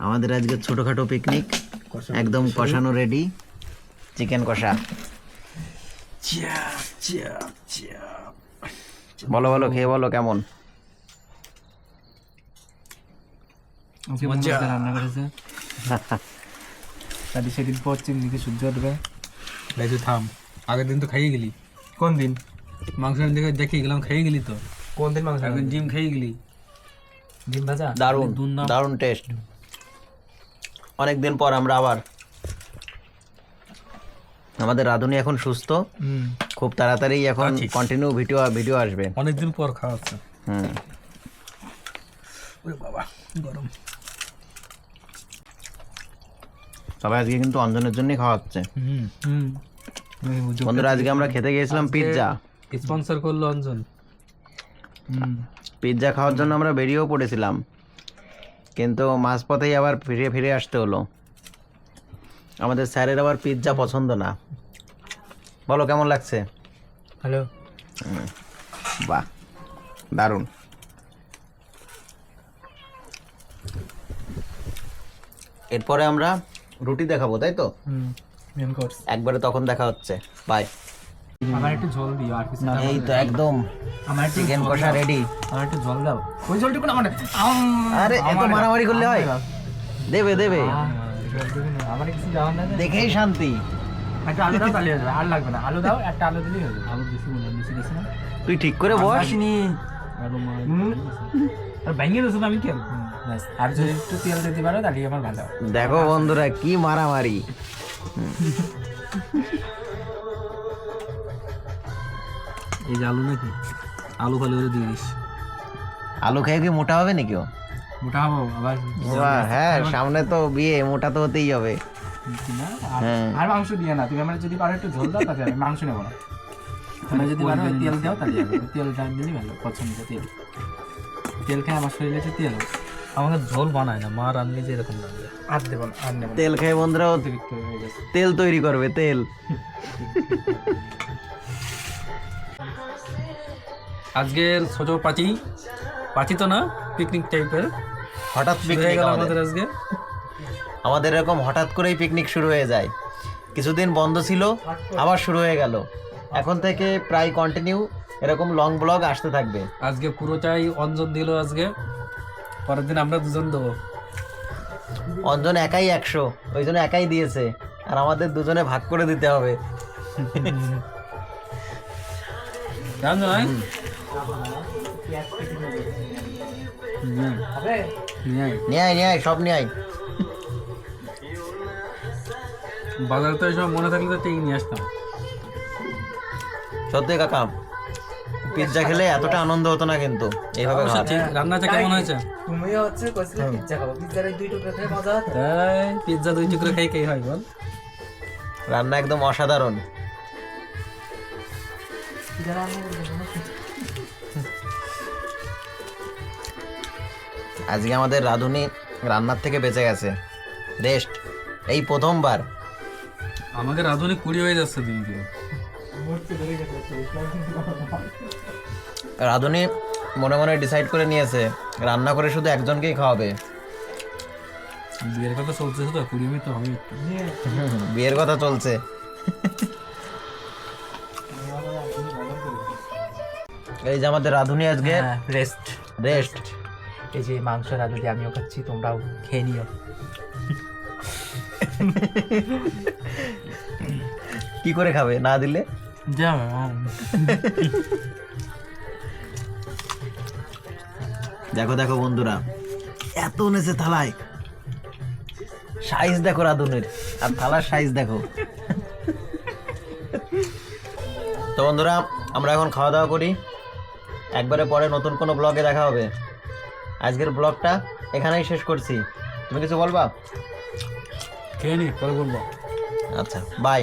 আমাদের আজকে ছোটখাটো পিকনিক, একদম কষানো রেডি, চিকেন কষা। বলো বলো, খেয়ে বলো কেমন। রান্না করেছে তাহলে সেদিন পর চিমনিকে সূর্য উঠবে। থাম, আগের দিন তো খাইয়ে গেলি। কোন দিন মাংস দেখে দেখিয়ে গেলাম, খেয়ে গেলি তো। কোন দিন মাংস? একদিন ডিম খেয়ে গেলি। ডিম ভাজা দারুণ দারুণ টেস্ট। অনেকদিন পর আমরা আবার, আমাদের রাধুনি এখন সুস্থ, খুব তাড়াতাড়ি এখন কন্টিনিউ ভিডিও আসবে। অনেকদিন পর খাওয়া হচ্ছে। ওরে বাবা গরম। তবে আজকে কিন্তু অঞ্জনের জন্যই খাওয়া হচ্ছে। বন্ধুরা, আজকে আমরা খেতে গিয়েছিলাম পিৎজা। স্পন্সর করলো অঞ্জন। পিৎজা খাওয়ার জন্য আমরা বেরিয়েও পড়েছিলাম, কিন্তু মাঝপথেই আবার ফিরে আসতে হলো। আমাদের স্যারের আবার পিৎজা পছন্দ না। বলো কেমন লাগছে? হ্যালো, বাহ দারুণ। এরপরে আমরা রুটি দেখাবো, তাই তো? মেন কোর্স একবারে তখন দেখা হচ্ছে। বাই। আমার একটু জল দিও আর কিছু। এই তো একদম আমার চিকেন কষা রেডি। আমার একটু জল দাও। ওই জলটুকু না মানে। আরে এত মারামারি করলে হয়? দেবে দেবে, আমার কিছু যাওয়ার না। দেখেই শান্তি। একটা আলু দাও তাহলে আর লাগবে না। আলু দাও, একটা আলু দিলেই হবে। আলু বেশি মনে বেশি দিছি না। তুই ঠিক করে বস। আর ভেঙে দিছো আমি কি আর যদি একটু তেল দিতে পারো তাহলে আমার ভালো। দেখো বন্ধুরা কি মারামারি। এই যে আলু নাকি, আলু ফালু করে দিয়ে দিস। আলু খেয়ে কি মোটা হবে নাকি? মোটা হবো আবার। হ্যাঁ, সামনে তো বিয়ে, মোটা তো হতেই হবে। আর মাংস দিয়ে না, তুমি আমার যদি পারো একটু ঝোল দাও তাহলে আমি মাংস নেবো না। তুমি যদি পারো তেল দাও তাহলে তেলটা দিলেই ভালো। পছন্দ তেল খেয়ে আমার শরীরে যে তেল, আমাকে ঝোল বানায় না, মা রান্না যে এরকম রান্না। আর দেবো না, আর নেবো না। তেল খেয়ে বন্ধুরা অতিরিক্ত হয়ে গেছে। তেল তৈরি করবে, তেল। আজকের ছোট পাচি তো না, পিকনিক টাইপের হঠাৎ হয়ে পিকনিক গেল আমাদের। আমাদের আজকে। আমাদের এরকম হঠাৎ করেই পিকনিক শুরু হয়ে যায়। কিছুদিন বন্ধ ছিল, আবার শুরু হয়ে গেল। এখন থেকে প্রায় কন্টিনিউ এরকম লং ব্লগ আসতে থাকবে। আজকে পুরোটাই অঞ্জন দিল আজকে, পরের দিন আমরা দুজন দেবো। অঞ্জন একাই 100, ওই জন্য একাই দিয়েছে, আর আমাদের দুজনে ভাগ করে দিতে হবে। জানো না? নিয়ে আয় সব নিয়ে আয়। বাজারে তো এইসব মনে থাকলে তো ঠিক নিয়ে আসতাম। সত্যি কাকা, পিৎজা খেলে এতটা আনন্দ হতো না কিন্তু এইভাবে অবশ্য ঠিক। রান্নাটা কেমন হয়েছে? তুমিও হচ্ছে কইছিলে পিজ্জা খাবো, পিজ্জার এই 2 টুকরো খেয়ে মজা হতো। তাই পিৎজা 2 টুকরো খাই কে হয় বল? রান্না একদম অসাধারণ। আজকে আমাদের রাঁধুনি রান্নার থেকে বেঁচে গেছে, রেস্ট এই প্রথমবার। আমাকে রাঁধুনি 20 হয়ে যাচ্ছে দিন দিন। রাঁধুনি মনে মনে ডিসাইড করে নিয়েছে রান্না করে শুধু একজনকেই খাওয়াবে। বিয়ের কথা চলছে তো, 20 মিনিট তো হবে। বিয়ের কথা চলছে। এই যে আমাদের রাঁধুনি আজকে রেস্ট। এই যে মাংস আলু দিয়ে আমিও খাচ্ছি, তোমরাও খেয়ে নিও। কি করে খাবে না দিলে? দেখো দেখো বন্ধুরা, এত নেছে থালায়, সাইজ দেখো রাঁধুনির, আর থালার সাইজ দেখো। তো বন্ধুরা, আমরা এখন খাওয়া দাওয়া করি, একবারে পরে নতুন কোনো ব্লগে দেখা হবে। আজকের ব্লগটা এখানেই শেষ করছি। তুমি কিছু বলবা? খেয়ে নি, পরে বলবো। আচ্ছা, বাই।